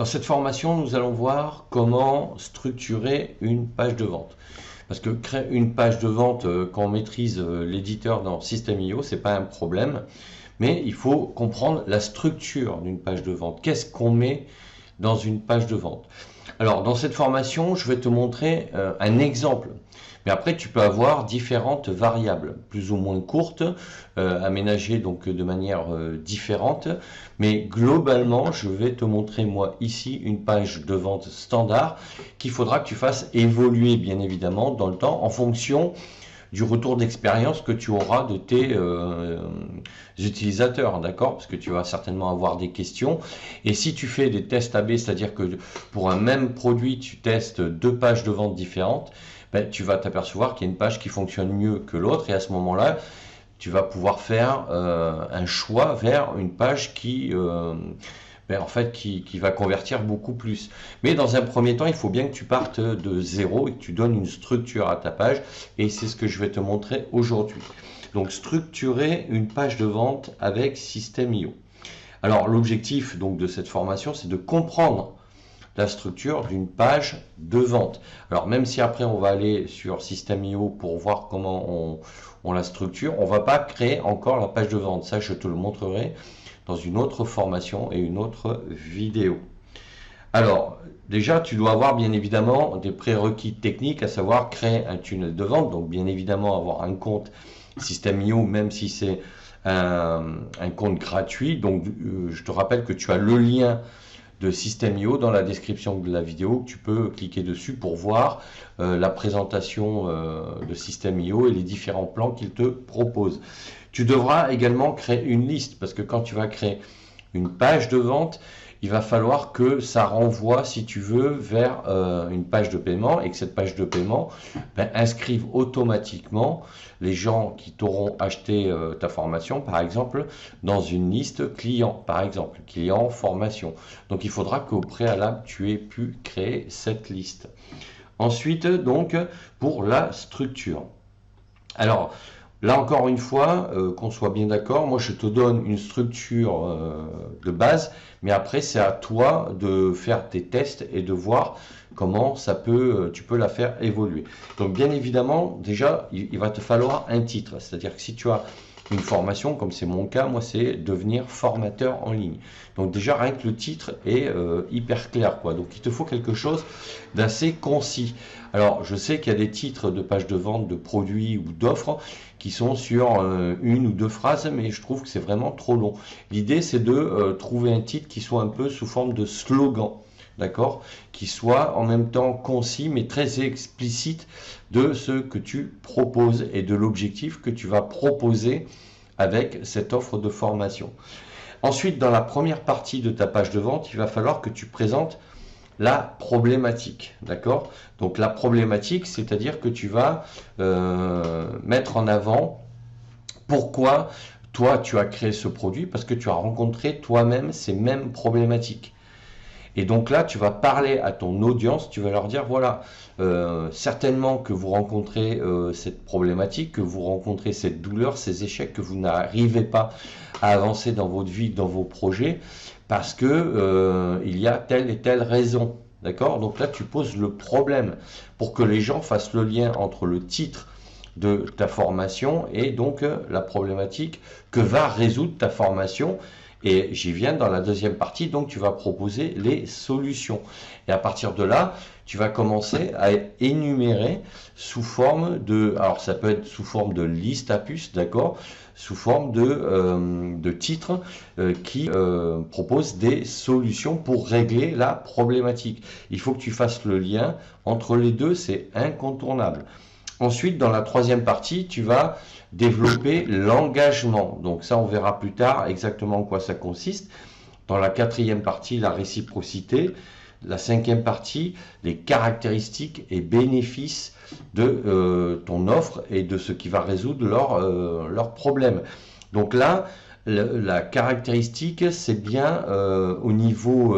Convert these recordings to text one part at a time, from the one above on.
Dans cette formation, nous allons voir comment structurer une page de vente. Parce que créer une page de vente quand on maîtrise l'éditeur dans System.io, ce n'est pas un problème. Mais il faut comprendre la structure d'une page de vente. Qu'est-ce qu'on met dans une page de vente? Alors, dans cette formation, je vais te montrer un exemple. Mais après, tu peux avoir différentes variables, plus ou moins courtes, aménagées donc de manière différente. Mais globalement, je vais te montrer, moi, ici, une page de vente standard qu'il faudra que tu fasses évoluer, bien évidemment, dans le temps, en fonction du retour d'expérience que tu auras de tes utilisateurs, d'accord? Parce que tu vas certainement avoir des questions. Et si tu fais des tests AB, c'est-à-dire que pour un même produit, tu testes deux pages de vente différentes, ben, tu vas t'apercevoir qu'il y a une page qui fonctionne mieux que l'autre. Et à ce moment-là, tu vas pouvoir faire un choix vers une page qui... en fait, qui va convertir beaucoup plus. Mais dans un premier temps, il faut bien que tu partes de zéro et que tu donnes une structure à ta page. Et c'est ce que je vais te montrer aujourd'hui. Donc, structurer une page de vente avec System.io. Alors, l'objectif donc de cette formation, c'est de comprendre la structure d'une page de vente. Alors, même si après, on va aller sur System.io pour voir comment on la structure, on ne va pas créer encore la page de vente. Ça, je te le montrerai dans une autre formation et une autre vidéo. Alors, déjà, tu dois avoir bien évidemment des prérequis techniques, à savoir créer un tunnel de vente, donc bien évidemment avoir un compte System.io, même si c'est un compte gratuit. Donc, je te rappelle que tu as le lien de System.io dans la description de la vidéo. Tu peux cliquer dessus pour voir la présentation de System.io et les différents plans qu'il te propose. Tu devras également créer une liste parce que quand tu vas créer une page de vente, il va falloir que ça renvoie, si tu veux, vers une page de paiement et que cette page de paiement inscrive automatiquement les gens qui t'auront acheté ta formation, par exemple, dans une liste client, par exemple, client formation. Donc, il faudra qu'au préalable, tu aies pu créer cette liste. Ensuite, donc, pour la structure. Alors, là encore une fois, qu'on soit bien d'accord, moi je te donne une structure de base, mais après c'est à toi de faire tes tests et de voir comment tu peux la faire évoluer. Donc bien évidemment, déjà, il va te falloir un titre, c'est-à-dire que si tu as une formation, comme c'est mon cas, moi c'est devenir formateur en ligne. Donc déjà rien que le titre est hyper clair, quoi. Donc il te faut quelque chose d'assez concis. Alors je sais qu'il y a des titres de pages de vente, de produits ou d'offres qui sont sur une ou deux phrases, mais je trouve que c'est vraiment trop long. L'idée c'est de trouver un titre qui soit un peu sous forme de slogan. D'accord, qui soit en même temps concis mais très explicite de ce que tu proposes et de l'objectif que tu vas proposer avec cette offre de formation. Ensuite, dans la première partie de ta page de vente, il va falloir que tu présentes la problématique, d'accord? Donc la problématique, c'est-à-dire que tu vas mettre en avant pourquoi toi tu as créé ce produit, parce que tu as rencontré toi-même ces mêmes problématiques. Et donc là, tu vas parler à ton audience, tu vas leur dire, voilà, certainement que vous rencontrez cette problématique, que vous rencontrez cette douleur, ces échecs, que vous n'arrivez pas à avancer dans votre vie, dans vos projets, parce que il y a telle et telle raison. D'accord? Donc là, tu poses le problème pour que les gens fassent le lien entre le titre de ta formation et donc la problématique que va résoudre ta formation. Et j'y viens dans la deuxième partie, donc tu vas proposer les solutions. Et à partir de là, tu vas commencer à énumérer sous forme de, alors ça peut être sous forme de liste à puces, d'accord, sous forme de titres qui proposent des solutions pour régler la problématique. Il faut que tu fasses le lien entre les deux, c'est incontournable. Ensuite, dans la troisième partie, tu vas développer l'engagement. Donc ça, on verra plus tard exactement en quoi ça consiste. Dans la quatrième partie, la réciprocité. La cinquième partie, les caractéristiques et bénéfices de ton offre et de ce qui va résoudre leur problème. Donc là, la caractéristique, c'est bien au niveau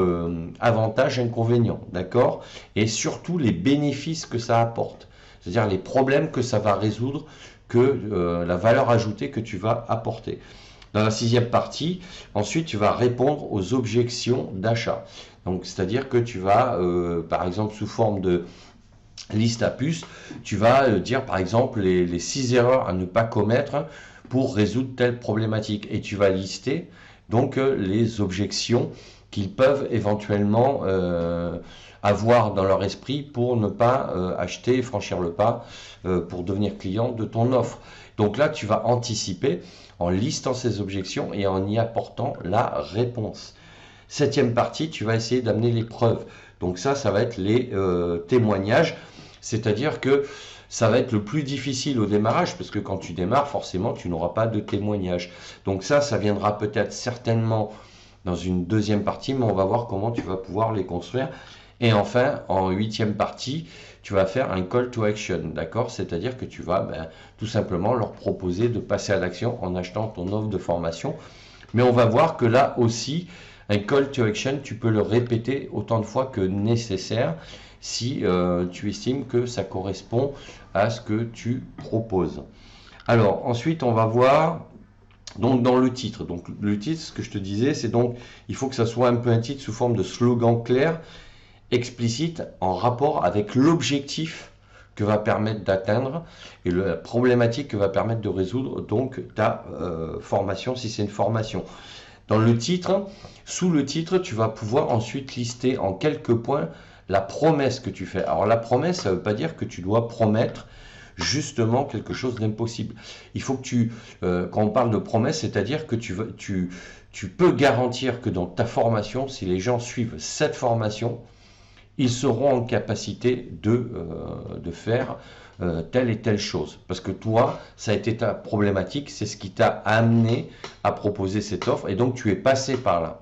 avantage-inconvénient, d'accord? Et surtout les bénéfices que ça apporte. C'est-à-dire les problèmes que ça va résoudre, que la valeur ajoutée que tu vas apporter. Dans la sixième partie, ensuite, tu vas répondre aux objections d'achat. Donc, c'est-à-dire que tu vas, par exemple, sous forme de liste à puces, tu vas dire, par exemple, les 6 erreurs à ne pas commettre pour résoudre telle problématique. Et tu vas lister, donc, les objections qu'ils peuvent éventuellement avoir dans leur esprit pour ne pas acheter et franchir le pas pour devenir client de ton offre. Donc là, tu vas anticiper en listant ces objections et en y apportant la réponse. Septième partie, tu vas essayer d'amener les preuves. Donc ça va être les témoignages, c'est-à-dire que ça va être le plus difficile au démarrage, parce que quand tu démarres, forcément, tu n'auras pas de témoignages. Donc ça viendra peut-être certainement dans une deuxième partie, mais on va voir comment tu vas pouvoir les construire. Et enfin, en huitième partie, tu vas faire un call to action, d'accord? C'est-à-dire que tu vas tout simplement leur proposer de passer à l'action en achetant ton offre de formation. Mais on va voir que là aussi, un call to action, tu peux le répéter autant de fois que nécessaire si tu estimes que ça correspond à ce que tu proposes. Alors, ensuite, on va voir donc dans le titre. Donc, le titre, ce que je te disais, c'est donc, il faut que ça soit un peu un titre sous forme de slogan clair, explicite, en rapport avec l'objectif que va permettre d'atteindre et la problématique que va permettre de résoudre donc ta formation, si c'est une formation. Dans le titre, sous le titre, tu vas pouvoir ensuite lister en quelques points la promesse que tu fais. Alors la promesse, ça ne veut pas dire que tu dois promettre justement quelque chose d'impossible. Il faut que tu, quand on parle de promesse, c'est-à-dire que tu peux garantir que dans ta formation, si les gens suivent cette formation, ils seront en capacité de faire telle et telle chose. Parce que toi, ça a été ta problématique, c'est ce qui t'a amené à proposer cette offre, et donc tu es passé par là.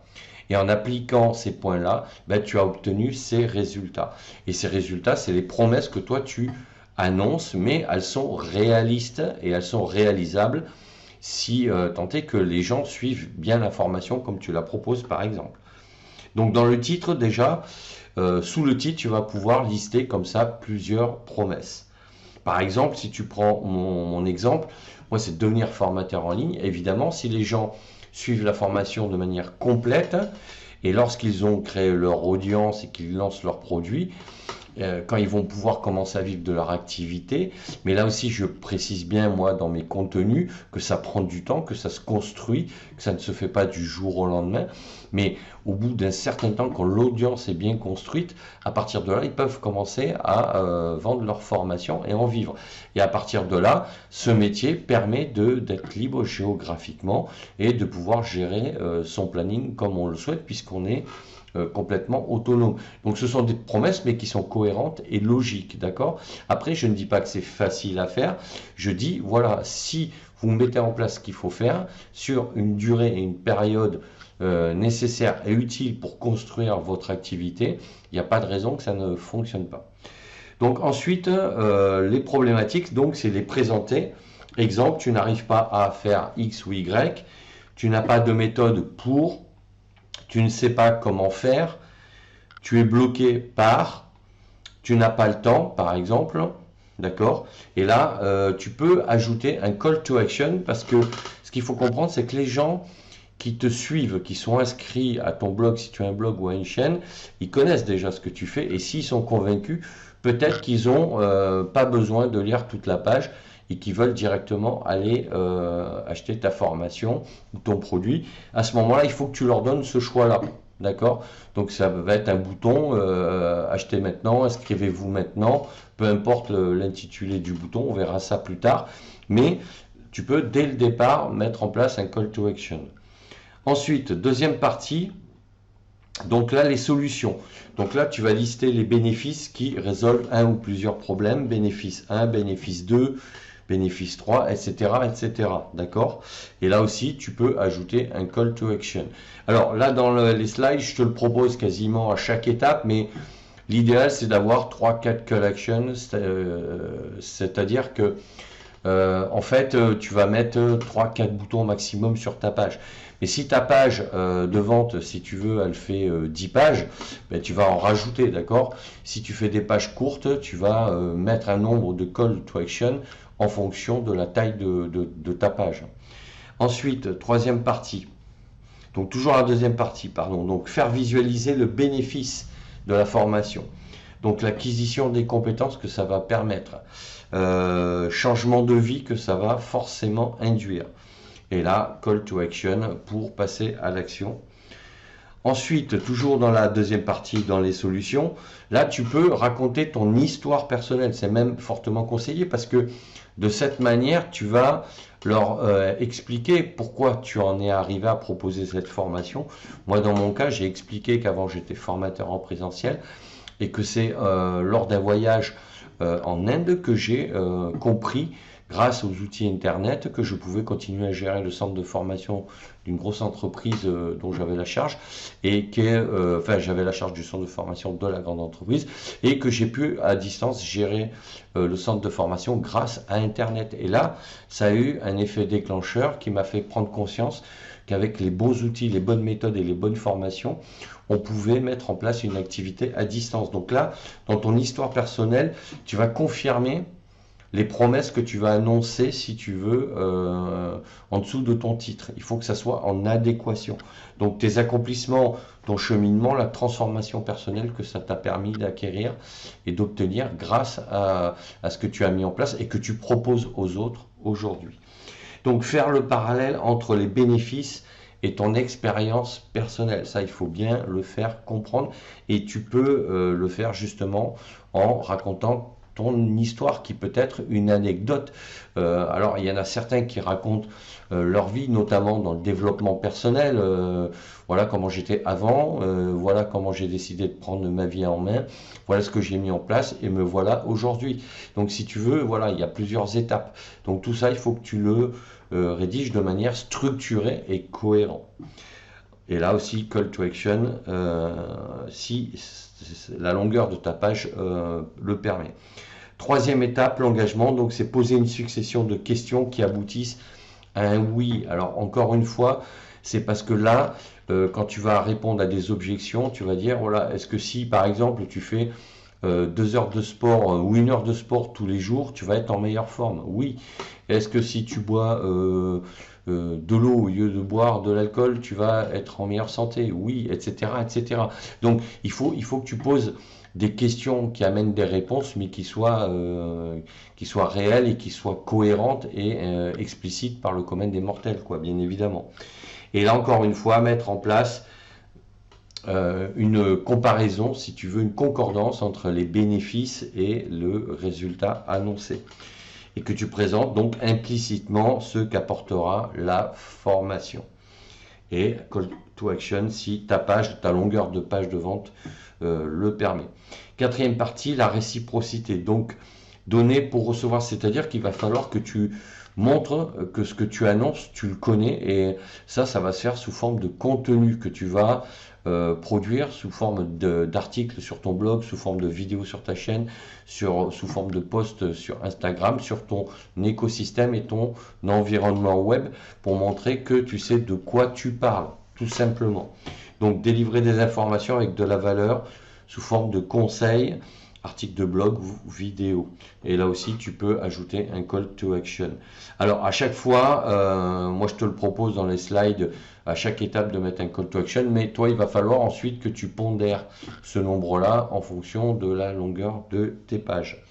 Et en appliquant ces points-là, tu as obtenu ces résultats. Et ces résultats, c'est les promesses que toi, tu annonces, mais elles sont réalistes et elles sont réalisables si tant est que les gens suivent bien la formation comme tu la proposes, par exemple. Donc, dans le titre, déjà, sous le titre, tu vas pouvoir lister comme ça plusieurs promesses. Par exemple, si tu prends mon exemple, moi, c'est devenir formateur en ligne. Évidemment, si les gens suivent la formation de manière complète et lorsqu'ils ont créé leur audience et qu'ils lancent leurs produits, quand ils vont pouvoir commencer à vivre de leur activité. Mais là aussi, je précise bien, moi, dans mes contenus, que ça prend du temps, que ça se construit, que ça ne se fait pas du jour au lendemain. Mais au bout d'un certain temps, quand l'audience est bien construite, à partir de là, ils peuvent commencer à vendre leur formation et en vivre. Et à partir de là, ce métier permet d'être libre géographiquement et de pouvoir gérer son planning comme on le souhaite, puisqu'on est complètement autonome. Donc ce sont des promesses mais qui sont cohérentes et logiques, d'accord? Après, je ne dis pas que c'est facile à faire, je dis voilà, si vous mettez en place ce qu'il faut faire sur une durée et une période nécessaire et utile pour construire votre activité, il n'y a pas de raison que ça ne fonctionne pas. Donc ensuite, les problématiques, donc c'est les présenter. Exemple, tu n'arrives pas à faire X ou Y, tu n'as pas de méthode pour, tu ne sais pas comment faire, tu es bloqué par, tu n'as pas le temps, par exemple, d'accord? Et là, tu peux ajouter un call to action parce que ce qu'il faut comprendre, c'est que les gens qui te suivent, qui sont inscrits à ton blog, si tu as un blog ou à une chaîne, ils connaissent déjà ce que tu fais et s'ils sont convaincus, peut-être qu'ils n'ont pas besoin de lire toute la page et qui veulent directement aller acheter ta formation ou ton produit. À ce moment-là, il faut que tu leur donnes ce choix-là. D'accord? Donc ça va être un bouton achetez maintenant, inscrivez-vous maintenant, peu importe l'intitulé du bouton, on verra ça plus tard. Mais tu peux dès le départ mettre en place un call to action. Ensuite, deuxième partie, donc là les solutions. Donc là tu vas lister les bénéfices qui résolvent un ou plusieurs problèmes, bénéfice 1, bénéfice 2, bénéfice 3, etc. etc. D'accord? Et là aussi, tu peux ajouter un call to action. Alors là, dans les slides, je te le propose quasiment à chaque étape, mais l'idéal, c'est d'avoir 3-4 call actions, c'est-à-dire que en fait, tu vas mettre 3-4 boutons maximum sur ta page. Mais si ta page de vente, si tu veux, elle fait 10 pages, ben, tu vas en rajouter, d'accord? Si tu fais des pages courtes, tu vas mettre un nombre de call to action en fonction de la taille de ta page. Ensuite, troisième partie, Donc toujours la deuxième partie, pardon. Donc faire visualiser le bénéfice de la formation. Donc l'acquisition des compétences que ça va permettre. Changement de vie que ça va forcément induire. Et là, call to action pour passer à l'action. Ensuite, toujours dans la deuxième partie, dans les solutions, là tu peux raconter ton histoire personnelle. C'est même fortement conseillé parce que de cette manière, tu vas leur expliquer pourquoi tu en es arrivé à proposer cette formation. Moi, dans mon cas, j'ai expliqué qu'avant j'étais formateur en présentiel et que c'est lors d'un voyage en Inde que j'ai compris, grâce aux outils Internet, que je pouvais continuer à gérer le centre de formation d'une grosse entreprise dont j'avais la charge, et que, enfin, j'avais la charge du centre de formation de la grande entreprise, et que j'ai pu à distance gérer le centre de formation grâce à Internet. Et là, ça a eu un effet déclencheur qui m'a fait prendre conscience qu'avec les bons outils, les bonnes méthodes et les bonnes formations, on pouvait mettre en place une activité à distance. Donc là, dans ton histoire personnelle, tu vas confirmer les promesses que tu vas annoncer, si tu veux, en dessous de ton titre. Il faut que ça soit en adéquation. Donc tes accomplissements, ton cheminement, la transformation personnelle que ça t'a permis d'acquérir et d'obtenir grâce à ce que tu as mis en place et que tu proposes aux autres aujourd'hui. Donc faire le parallèle entre les bénéfices et ton expérience personnelle, ça il faut bien le faire comprendre, et tu peux le faire justement en racontant ton histoire qui peut être une anecdote. Alors il y en a certains qui racontent leur vie, notamment dans le développement personnel. Voilà comment j'étais avant, voilà comment j'ai décidé de prendre ma vie en main, voilà ce que j'ai mis en place et me voilà aujourd'hui. Donc si tu veux, voilà, il y a plusieurs étapes. Donc tout ça, il faut que tu le rédiges de manière structurée et cohérente. Et là aussi, call to action, si la longueur de ta page le permet. Troisième étape, l'engagement. Donc c'est poser une succession de questions qui aboutissent à un oui. Alors encore une fois, c'est parce que là, quand tu vas répondre à des objections, tu vas dire, voilà, est-ce que si par exemple tu fais 2 heures de sport ou 1 heure de sport tous les jours, tu vas être en meilleure forme? Oui. Est-ce que si tu bois de l'eau au lieu de boire de l'alcool, tu vas être en meilleure santé? Oui, etc., etc. Donc il faut que tu poses des questions qui amènent des réponses, mais qui soient réelles et qui soient cohérentes et explicites par le commun des mortels, quoi, bien évidemment. Et là, encore une fois, mettre en place une comparaison, si tu veux, une concordance entre les bénéfices et le résultat annoncé. Et que tu présentes donc implicitement ce qu'apportera la formation. Et call to action si ta longueur de page de vente le permet. Quatrième partie, la réciprocité. Donc, donner pour recevoir, c'est-à-dire qu'il va falloir que tu montres que ce que tu annonces, tu le connais, et ça va se faire sous forme de contenu que tu vas produire sous forme d'articles sur ton blog, sous forme de vidéos sur ta chaîne, sous forme de posts sur Instagram, sur ton écosystème et ton environnement web, pour montrer que tu sais de quoi tu parles, tout simplement. Donc délivrer des informations avec de la valeur sous forme de conseils, articles de blog ou vidéo. Et là aussi, tu peux ajouter un call to action. Alors, à chaque fois, moi je te le propose dans les slides, à chaque étape de mettre un call to action, mais toi, il va falloir ensuite que tu pondères ce nombre-là en fonction de la longueur de tes pages.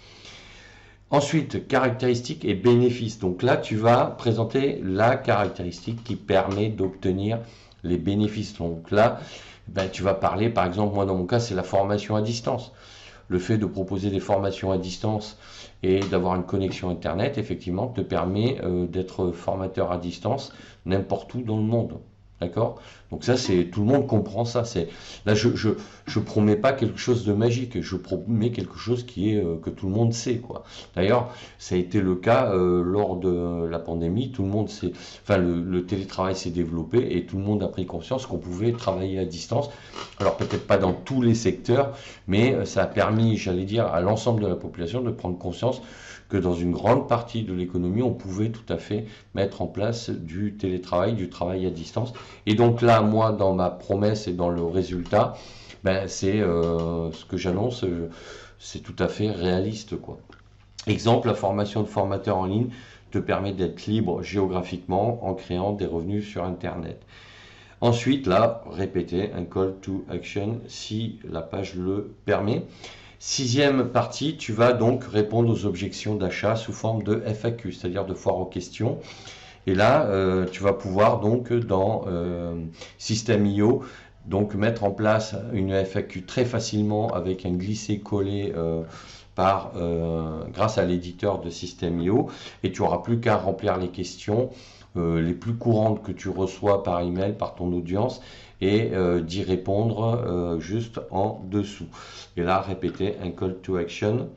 Ensuite, caractéristiques et bénéfices. Donc là, tu vas présenter la caractéristique qui permet d'obtenir les bénéfices. Donc là, ben, tu vas parler, par exemple, moi dans mon cas, c'est la formation à distance. Le fait de proposer des formations à distance et d'avoir une connexion Internet, effectivement, te permet d'être formateur à distance n'importe où dans le monde. D'accord? Donc ça, tout le monde comprend ça. Là, je promets pas quelque chose de magique, je promets quelque chose qui est que tout le monde sait, quoi. D'ailleurs, ça a été le cas lors de la pandémie. Tout le monde le télétravail s'est développé et tout le monde a pris conscience qu'on pouvait travailler à distance. Alors peut-être pas dans tous les secteurs, mais ça a permis, j'allais dire, à l'ensemble de la population de prendre conscience que dans une grande partie de l'économie, on pouvait tout à fait mettre en place du télétravail, du travail à distance. Et donc là, moi, dans ma promesse et dans le résultat, ben, c'est ce que j'annonce, c'est tout à fait réaliste, quoi. Exemple, la formation de formateur en ligne te permet d'être libre géographiquement en créant des revenus sur Internet. Ensuite, là, répéter un call to action si la page le permet. Sixième partie, tu vas donc répondre aux objections d'achat sous forme de FAQ, c'est-à-dire de foire aux questions. Et là, tu vas pouvoir donc dans System.io donc mettre en place une FAQ très facilement avec un glisser-coller grâce à l'éditeur de System.io, et tu n'auras plus qu'à remplir les questions les plus courantes que tu reçois par email, par ton audience, et d'y répondre juste en dessous. Et là, répéter un call to action.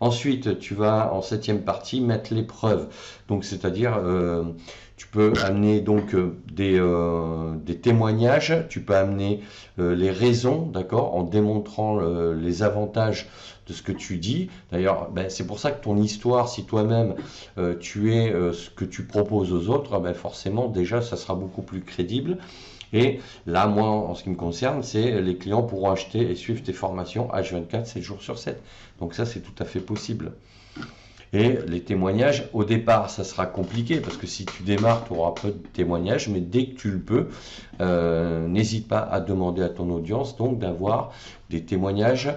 Ensuite, tu vas en septième partie mettre les preuves. Donc, c'est-à-dire, tu peux amener donc des témoignages, tu peux amener les raisons, d'accord, en démontrant les avantages de ce que tu dis. D'ailleurs, ben, c'est pour ça que ton histoire, si toi-même tu es ce que tu proposes aux autres, ben, forcément, déjà, ça sera beaucoup plus crédible. Et là, moi, en ce qui me concerne, c'est les clients pourront acheter et suivre tes formations H24, 7 jours sur 7. Donc ça, c'est tout à fait possible. Et les témoignages, au départ, ça sera compliqué parce que si tu démarres, tu auras peu de témoignages, mais dès que tu le peux, n'hésite pas à demander à ton audience donc d'avoir des témoignages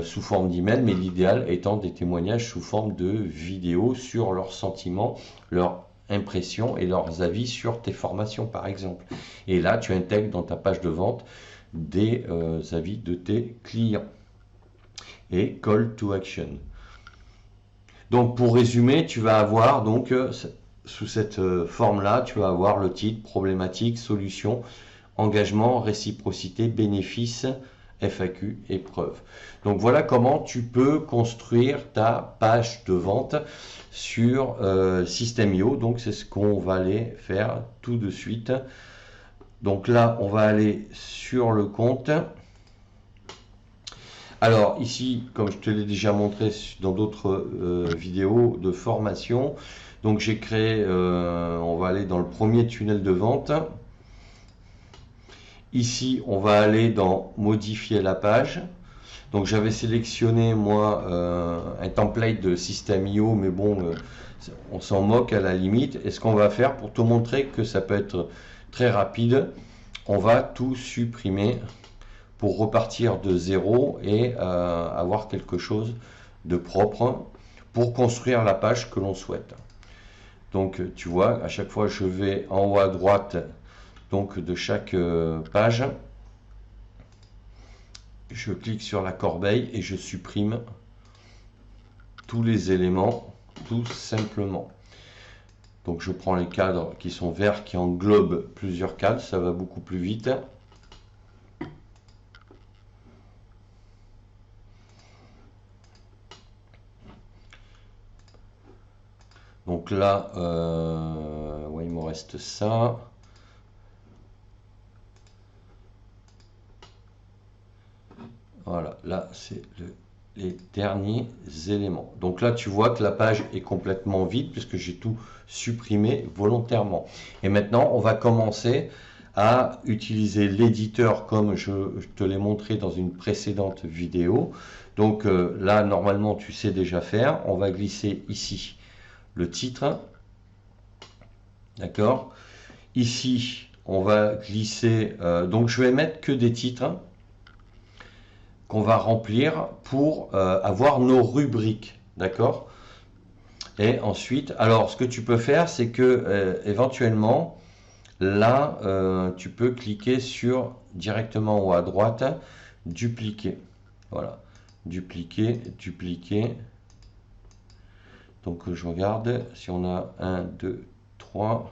sous forme d'email, mais l'idéal étant des témoignages sous forme de vidéo sur leurs sentiments, leurs impressions et leurs avis sur tes formations par exemple. Et là, tu intègres dans ta page de vente des avis de tes clients. Et call to action. Donc pour résumer, tu vas avoir donc sous cette forme-là, tu vas avoir le titre, problématique, solution, engagement, réciprocité, bénéfice, FAQ, épreuve. Donc voilà comment tu peux construire ta page de vente sur System.io. Donc c'est ce qu'on va aller faire tout de suite. Donc là, on va aller sur le compte. Alors ici, comme je te l'ai déjà montré dans d'autres vidéos de formation, donc j'ai créé, on va aller dans le premier tunnel de vente. Ici, on va aller dans modifier la page. Donc j'avais sélectionné moi un template de System.io, mais bon, on s'en moque à la limite. Et ce qu'on va faire pour te montrer que ça peut être très rapide, on va tout supprimer pour repartir de zéro et avoir quelque chose de propre pour construire la page que l'on souhaite. Donc tu vois, à chaque fois je vais en haut à droite donc de chaque page, je clique sur la corbeille et je supprime tous les éléments tout simplement. Donc je prends les cadres qui sont verts, qui englobent plusieurs cadres, ça va beaucoup plus vite. Donc là, ouais, il me reste ça. Voilà, là, c'est les derniers éléments. Donc là, tu vois que la page est complètement vide puisque j'ai tout supprimé volontairement. Et maintenant, on va commencer à utiliser l'éditeur comme je te l'ai montré dans une précédente vidéo. Donc là, normalement, tu sais déjà faire. On va glisser ici le titre. D'accord. Ici, on va glisser. Donc, je vais mettre que des titres qu'on va remplir pour avoir nos rubriques. D'accord. Et ensuite, alors, ce que tu peux faire, c'est que éventuellement, là, tu peux cliquer sur directement en haut à droite, dupliquer. Voilà. Dupliquer, dupliquer. Donc je regarde si on a 1, 2, 3.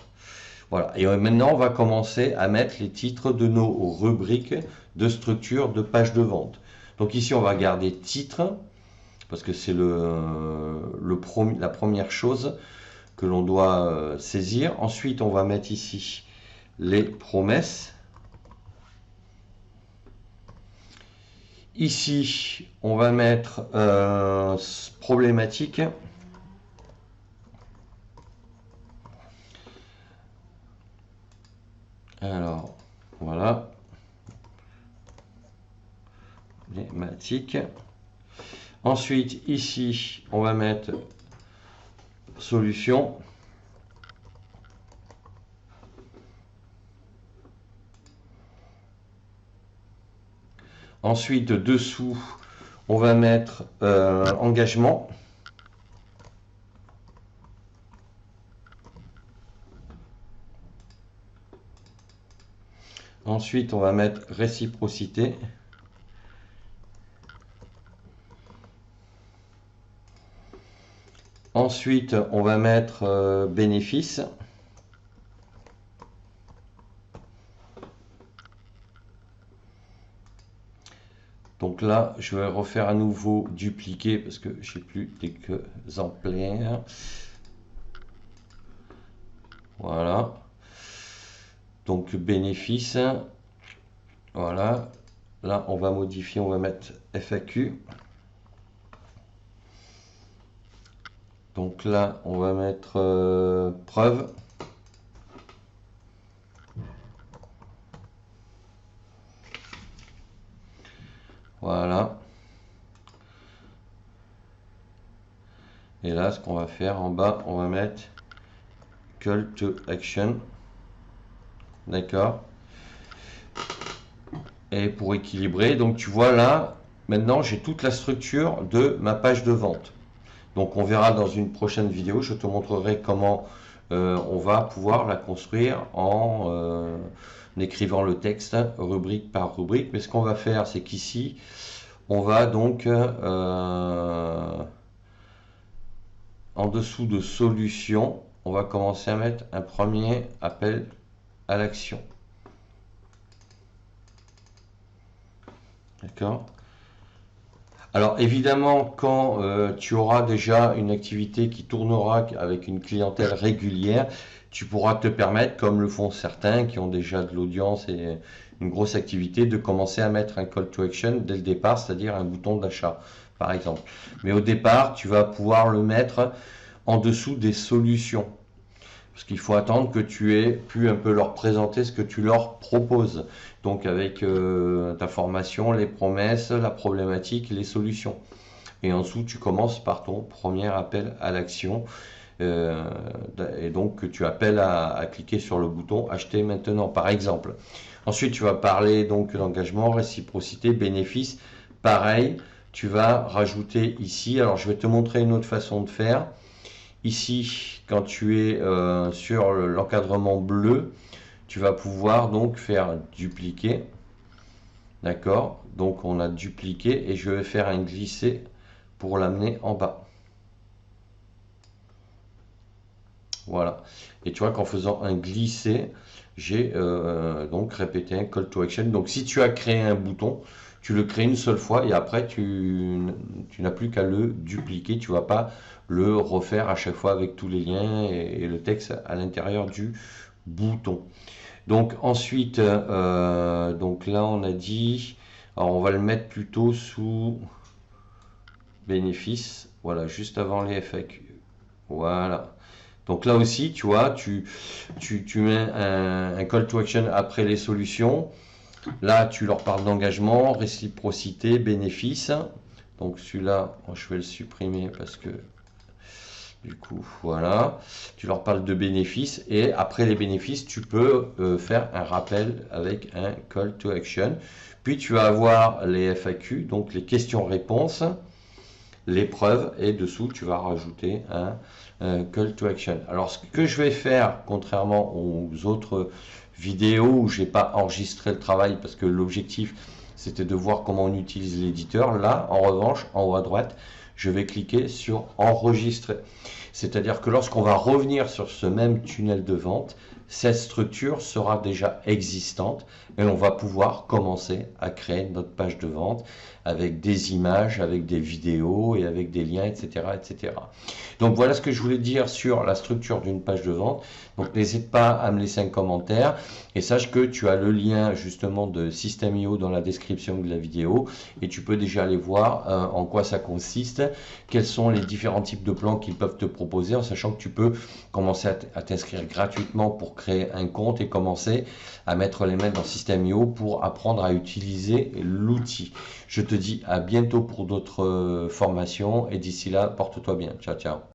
Voilà. Et maintenant, on va commencer à mettre les titres de nos rubriques de structure de page de vente. Donc ici, on va garder titre, parce que c'est la première chose que l'on doit saisir. Ensuite, on va mettre ici les promesses. Ici, on va mettre problématique. Alors, voilà. Problématique. Ensuite, ici, on va mettre solution. Ensuite, dessous, on va mettre engagement. Ensuite, on va mettre réciprocité. Ensuite, on va mettre bénéfice. Donc là, je vais refaire à nouveau dupliquer parce que j'ai plus d'exemplaires. Voilà. Donc bénéfice. Voilà. Là, on va modifier, on va mettre FAQ. Donc là, on va mettre preuve. Voilà. Et là, ce qu'on va faire en bas, on va mettre call to action. D'accord. Et pour équilibrer, donc tu vois là, maintenant j'ai toute la structure de ma page de vente. Donc on verra dans une prochaine vidéo, je te montrerai comment on va pouvoir la construire en écrivant le texte rubrique par rubrique. Mais ce qu'on va faire, c'est qu'ici, on va donc en dessous de solution, on va commencer à mettre un premier appel à l'action. D'accord. Alors évidemment, quand tu auras déjà une activité qui tournera avec une clientèle régulière, tu pourras te permettre, comme le font certains qui ont déjà de l'audience et une grosse activité, de commencer à mettre un call to action dès le départ, c'est-à-dire un bouton d'achat, par exemple. Mais au départ, tu vas pouvoir le mettre en dessous des solutions. Parce qu'il faut attendre que tu aies pu un peu leur présenter ce que tu leur proposes. Donc avec ta formation, les promesses, la problématique, les solutions. Et en dessous, tu commences par ton premier appel à l'action. Et donc que tu appelles à cliquer sur le bouton acheter maintenant, par exemple. Ensuite, tu vas parler donc d'engagement, réciprocité, bénéfice. Pareil, tu vas rajouter ici. Alors, je vais te montrer une autre façon de faire. Ici, quand tu es sur l'encadrement bleu, tu vas pouvoir donc faire dupliquer. D'accord? Donc on a dupliqué et je vais faire un glisser pour l'amener en bas. Voilà. Et tu vois qu'en faisant un glisser, j'ai donc répété un call to action. Donc si tu as créé un bouton, tu le crées une seule fois et après tu n'as plus qu'à le dupliquer. Tu ne vas pas le refaire à chaque fois avec tous les liens et le texte à l'intérieur du bouton. Donc ensuite, donc là on a dit, alors on va le mettre plutôt sous bénéfice, voilà, juste avant les FAQ. Voilà. Donc là aussi, tu vois, tu mets un call to action après les solutions. Là, tu leur parles d'engagement, réciprocité, bénéfice. Donc celui-là, je vais le supprimer parce que du coup, voilà. Tu leur parles de bénéfices et après les bénéfices, tu peux faire un rappel avec un call to action. Puis tu vas avoir les FAQ, donc les questions-réponses, les preuves et dessous, tu vas rajouter un call to action. Alors, ce que je vais faire, contrairement aux autres vidéos où je n'ai pas enregistré le travail parce que l'objectif, c'était de voir comment on utilise l'éditeur. Là, en revanche, en haut à droite, je vais cliquer sur enregistrer. C'est-à-dire que lorsqu'on va revenir sur ce même tunnel de vente, cette structure sera déjà existante et on va pouvoir commencer à créer notre page de vente avec des images, avec des vidéos et avec des liens, etc., etc. Donc voilà ce que je voulais dire sur la structure d'une page de vente. Donc n'hésite pas à me laisser un commentaire et sache que tu as le lien justement de System.io dans la description de la vidéo et tu peux déjà aller voir en quoi ça consiste, quels sont les différents types de plans qu'ils peuvent te proposer, en sachant que tu peux commencer à t'inscrire gratuitement pour créer un compte et commencer à mettre les mains dans System.io pour apprendre à utiliser l'outil. Je te dis à bientôt pour d'autres formations et d'ici là, porte-toi bien. Ciao, ciao.